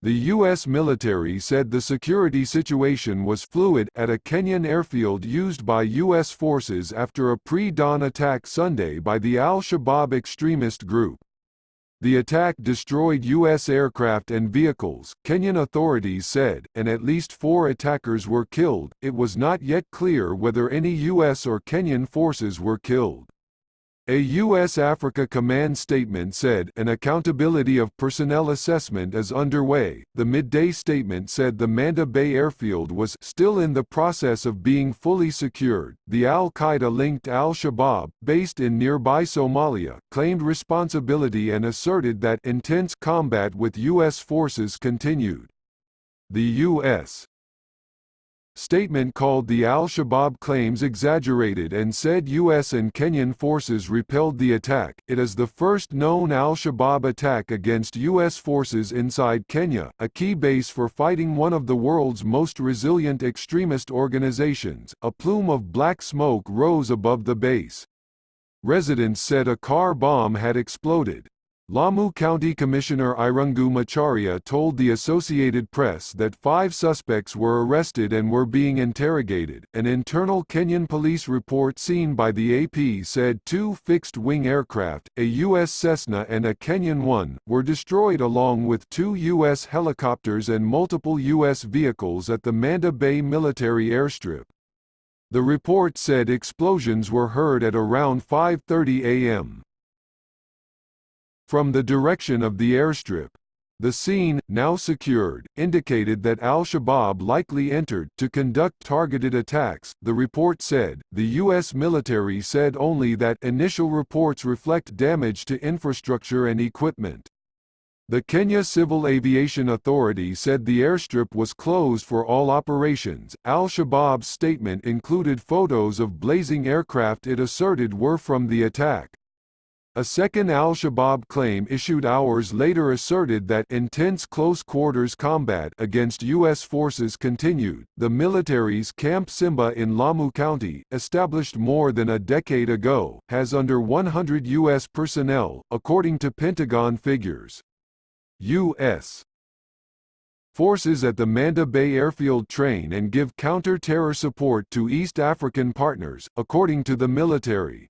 The U.S. military said the security situation was fluid at a Kenyan airfield used by U.S. forces after a pre-dawn attack Sunday by the Al-Shabab extremist group. The attack destroyed U.S. aircraft and vehicles, Kenyan authorities said, and at least 4 attackers were killed. It was not yet clear whether any U.S. or Kenyan forces were killed. A U.S. Africa Command statement said an accountability of personnel assessment is underway. The midday statement said the Manda Bay airfield was still in the process of being fully secured. The al-Qaida-linked al-Shabab, based in nearby Somalia, claimed responsibility and asserted that intense combat with U.S. forces continued. The U.S. statement called the Al-Shabab claims exaggerated and said U.S. and Kenyan forces repelled the attack. It is the first known Al-Shabab attack against U.S. forces inside Kenya, a key base for fighting one of the world's most resilient extremist organizations. A plume of black smoke rose above the base. Residents said a car bomb had exploded. Lamu County Commissioner Irungu Macharia told the Associated Press that 5 suspects were arrested and were being interrogated. An internal Kenyan police report seen by the AP said 2 fixed-wing aircraft, a U.S. Cessna and a Kenyan one, were destroyed along with 2 U.S. helicopters and multiple U.S. vehicles at the Manda Bay military airstrip. The report said explosions were heard at around 5:30 a.m. from the direction of the airstrip. The scene, now secured, indicated that Al-Shabab likely entered to conduct targeted attacks, the report said. The U.S. military said only that initial reports reflect damage to infrastructure and equipment. The Kenya Civil Aviation Authority said the airstrip was closed for all operations. Al-Shabab's statement included photos of blazing aircraft it asserted were from the attack. A second Al-Shabab claim issued hours later asserted that intense close-quarters combat against U.S. forces continued. The military's Camp Simba in Lamu County, established more than a decade ago, has under 100 U.S. personnel, according to Pentagon figures. U.S. forces at the Manda Bay airfield train and give counter-terror support to East African partners, according to the military.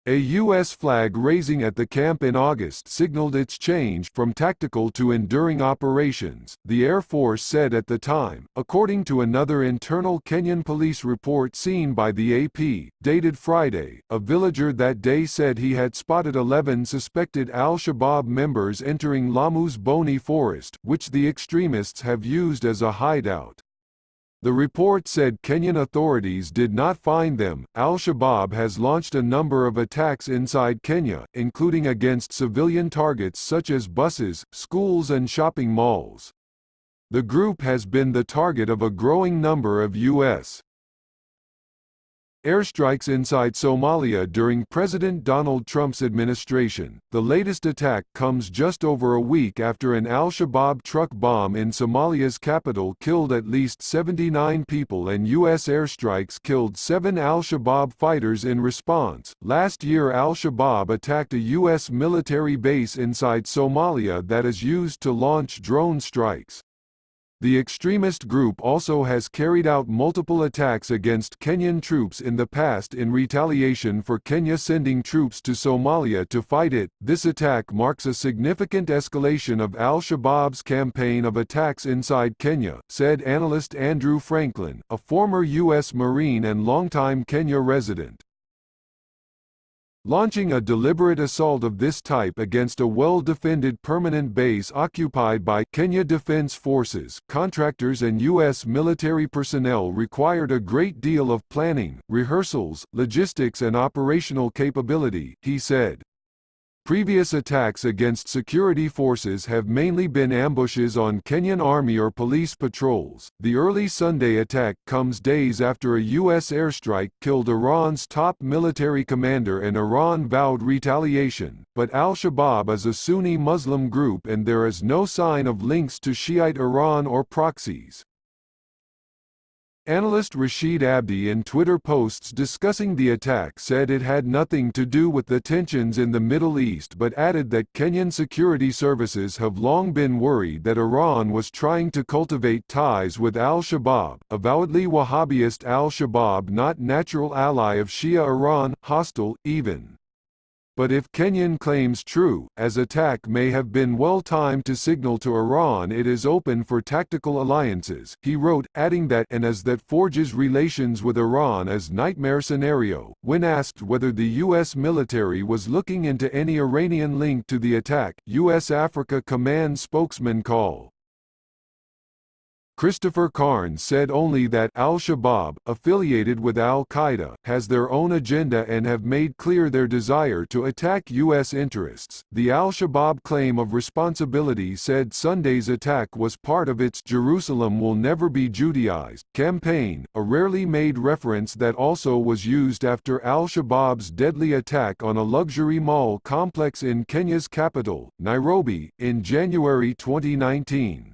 A U.S. flag raising at the camp in August signaled its change from tactical to enduring operations, the Air Force said at the time, according to another internal Kenyan police report seen by the AP, dated Friday. A villager that day said he had spotted 11 suspected Al-Shabab members entering Lamu's Boni forest, which the extremists have used as a hideout. The report said Kenyan authorities did not find them. Al-Shabab has launched a number of attacks inside Kenya, including against civilian targets such as buses, schools and shopping malls. The group has been the target of a growing number of U.S. airstrikes inside Somalia during President Donald Trump's administration. The latest attack comes just over a week after an Al-Shabab truck bomb in Somalia's capital killed at least 79 people and U.S. airstrikes killed 7 Al-Shabab fighters in response. Last year, Al-Shabab attacked a U.S. military base inside Somalia that is used to launch drone strikes. The extremist group also has carried out multiple attacks against Kenyan troops in the past in retaliation for Kenya sending troops to Somalia to fight it. This attack marks a significant escalation of Al-Shabab's campaign of attacks inside Kenya, said analyst Andrew Franklin, a former U.S. Marine and longtime Kenya resident. Launching a deliberate assault of this type against a well-defended permanent base occupied by Kenya Defense Forces, contractors and U.S. military personnel required a great deal of planning, rehearsals, logistics and operational capability, he said. Previous attacks against security forces have mainly been ambushes on Kenyan Army or police patrols. The early Sunday attack comes days after a U.S. airstrike killed Iran's top military commander and Iran vowed retaliation, but Al-Shabab is a Sunni Muslim group and there is no sign of links to Shiite Iran or proxies. Analyst Rashid Abdi in Twitter posts discussing the attack said it had nothing to do with the tensions in the Middle East but added that Kenyan security services have long been worried that Iran was trying to cultivate ties with al-Shabab, avowedly Wahhabist al-Shabab, not natural ally of Shia Iran, hostile, even. But if Kenyan claims true, as attack may have been well-timed to signal to Iran it is open for tactical alliances, he wrote, adding that and as that forges relations with Iran as nightmare scenario. When asked whether the U.S. military was looking into any Iranian link to the attack, U.S. Africa Command spokesman Col. Christopher Carnes said only that al-Shabab, affiliated with al-Qaeda, has their own agenda and have made clear their desire to attack U.S. interests. The al-Shabab claim of responsibility said Sunday's attack was part of its "Jerusalem will never be Judaized" campaign, a rarely made reference that also was used after al-Shabab's deadly attack on a luxury mall complex in Kenya's capital, Nairobi, in January 2019.